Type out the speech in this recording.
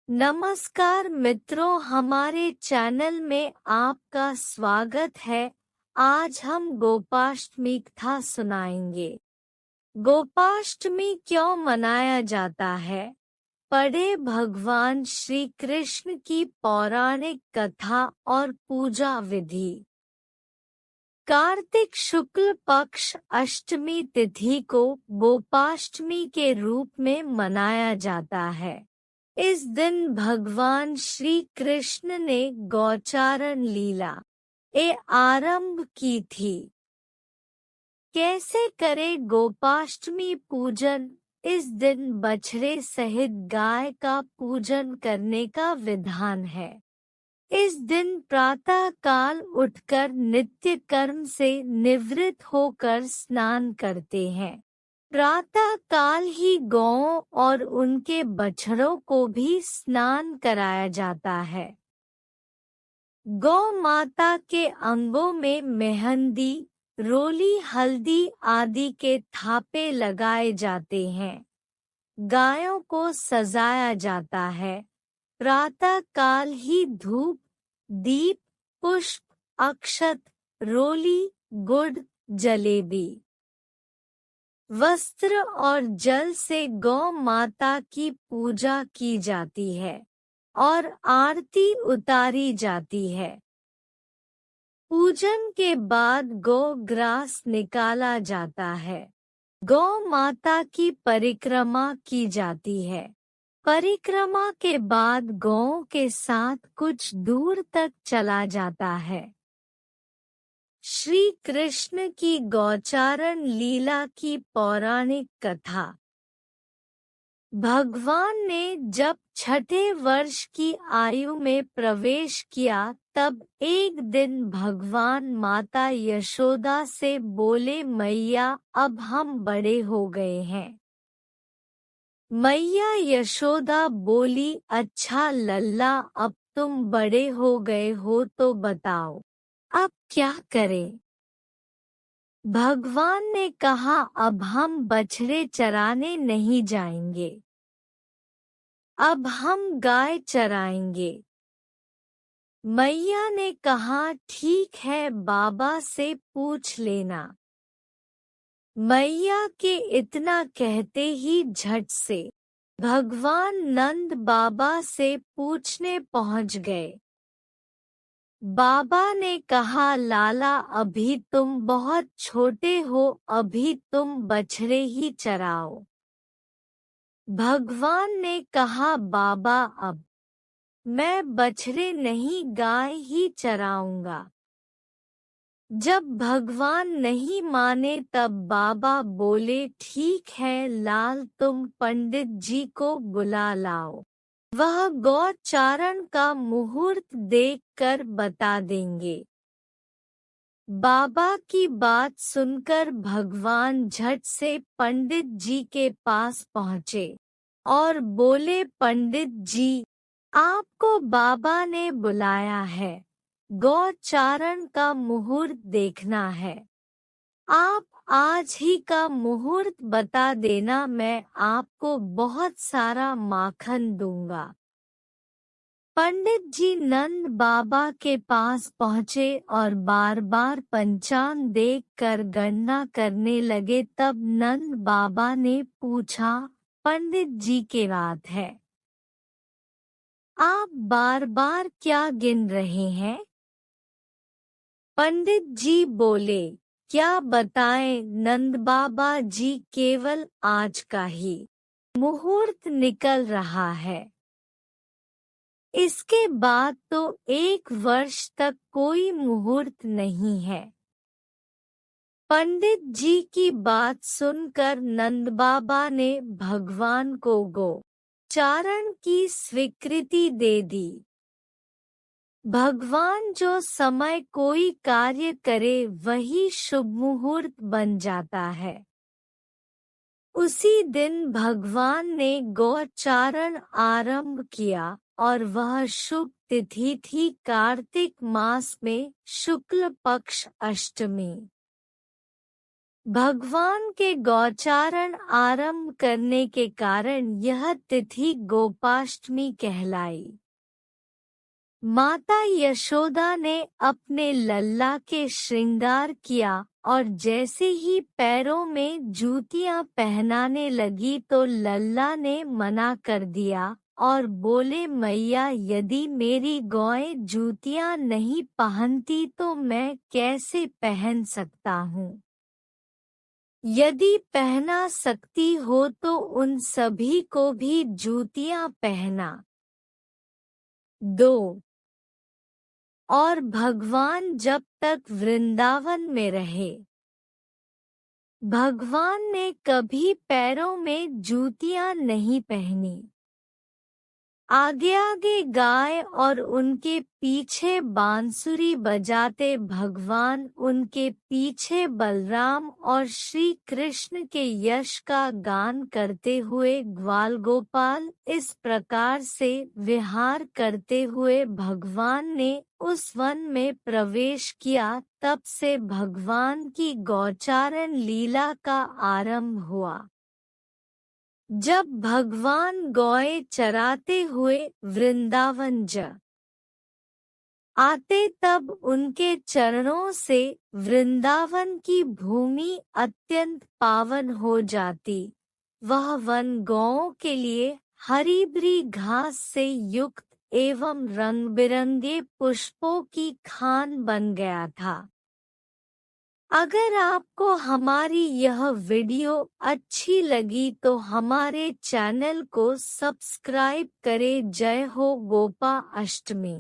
नमस्कार मित्रों, हमारे चैनल में आपका स्वागत है। आज हम गोपाष्टमी कथा सुनाएंगे। गोपाष्टमी क्यों मनाया जाता है? पढ़े भगवान श्री कृष्ण की पौराणिक कथा और पूजा विधि। कार्तिक शुक्ल पक्ष अष्टमी तिथि को गोपाष्टमी के रूप में मनाया जाता है। इस दिन भगवान श्री कृष्ण ने गौचारण लीला आरंभ की थी। कैसे करें गोपाष्टमी पूजन? इस दिन बछड़े सहित गाय का पूजन करने का विधान है। इस दिन प्रातः काल उठकर नित्य कर्म से निवृत्त होकर स्नान करते हैं। प्रातः काल ही गौओं और उनके बछड़ों को भी स्नान कराया जाता है। गौ माता के अंगों में मेहंदी, रोली, हल्दी आदि के थापे लगाए जाते हैं। गायों को सजाया जाता है। प्रातः काल ही धूप, दीप, पुष्प, अक्षत, रोली, गुड़, जलेबी, वस्त्र और जल से गौ माता की पूजा की जाती है और आरती उतारी जाती है। पूजन के बाद गौ ग्रास निकाला जाता है। गौ माता की परिक्रमा की जाती है। परिक्रमा के बाद गौओं के साथ कुछ दूर तक चला जाता है। श्री कृष्ण की गौचारण लीला की पौराणिक कथा। भगवान ने जब छठे वर्ष की आयु में प्रवेश किया तब एक दिन भगवान माता यशोदा से बोले, मैया अब हम बड़े हो गए हैं। मैया यशोदा बोली, अच्छा लल्ला, अब तुम बड़े हो गए हो तो बताओ अब क्या करें? भगवान ने कहा, अब हम बछड़े चराने नहीं जाएंगे, अब हम गाय चराएंगे। मैया ने कहा, ठीक है, बाबा से पूछ लेना। मैया के इतना कहते ही झट से भगवान नंद बाबा से पूछने पहुंच गए। बाबा ने कहा, लाला अभी तुम बहुत छोटे हो, अभी तुम बछड़े ही चराओ। भगवान ने कहा, बाबा अब मैं बछड़े नहीं गाय ही चराऊंगा। जब भगवान नहीं माने तब बाबा बोले, ठीक है लाल, तुम पंडित जी को बुला लाओ, वह गौचारण का मुहूर्त देखकर बता देंगे। बाबा की बात सुनकर भगवान झट से पंडित जी के पास पहुँचे और बोले, पंडित जी, आपको बाबा ने बुलाया है, गौचारण का मुहूर्त देखना है। आप आज ही का मुहूर्त बता देना, मैं आपको बहुत सारा माखन दूंगा। पंडित जी नंद बाबा के पास पहुँचे और बार बार पंचांग देख कर गणना करने लगे। तब नंद बाबा ने पूछा, पंडित जी के बात है, आप बार बार क्या गिन रहे हैं? पंडित जी बोले, क्या बताएं नंद बाबा जी, केवल आज का ही मुहूर्त निकल रहा है, इसके बाद तो 1 वर्ष तक कोई मुहूर्त नहीं है। पंडित जी की बात सुनकर नंद बाबा ने भगवान को गोचारण की स्वीकृति दे दी। भगवान जो समय कोई कार्य करे वही शुभ मुहूर्त बन जाता है। उसी दिन भगवान ने गौचारण आरंभ किया और वह शुभ तिथि थी कार्तिक मास में शुक्ल पक्ष अष्टमी। भगवान के गौचारण आरंभ करने के कारण यह तिथि गोपाष्टमी कहलाई। माता यशोदा ने अपने लल्ला के श्रृंगार किया और जैसे ही पैरों में जूतियां पहनाने लगी तो लल्ला ने मना कर दिया और बोले, मैया यदि मेरी गौएं जूतियां नहीं पहनती तो मैं कैसे पहन सकता हूँ। यदि पहना सकती हो तो उन सभी को भी जूतियां पहना दो। और भगवान जब तक वृंदावन में रहे, भगवान ने कभी पैरों में जूतियां नहीं पहनी। आगे आगे गाय और उनके पीछे बांसुरी बजाते भगवान, उनके पीछे बलराम और श्री कृष्ण के यश का गान करते हुए ग्वाल गोपाल, इस प्रकार से विहार करते हुए भगवान ने उस वन में प्रवेश किया। तब से भगवान की गौचारण लीला का आरंभ हुआ। जब भगवान गौएं चराते हुए वृंदावन आते तब उनके चरणों से वृंदावन की भूमि अत्यंत पावन हो जाती। वह वन गौओं के लिए हरी भरी घास से युक्त एवं रंग बिरंगे पुष्पों की खान बन गया था। अगर आपको हमारी यह वीडियो अच्छी लगी तो हमारे चैनल को सब्सक्राइब करें। जय हो गोपा अष्टमी।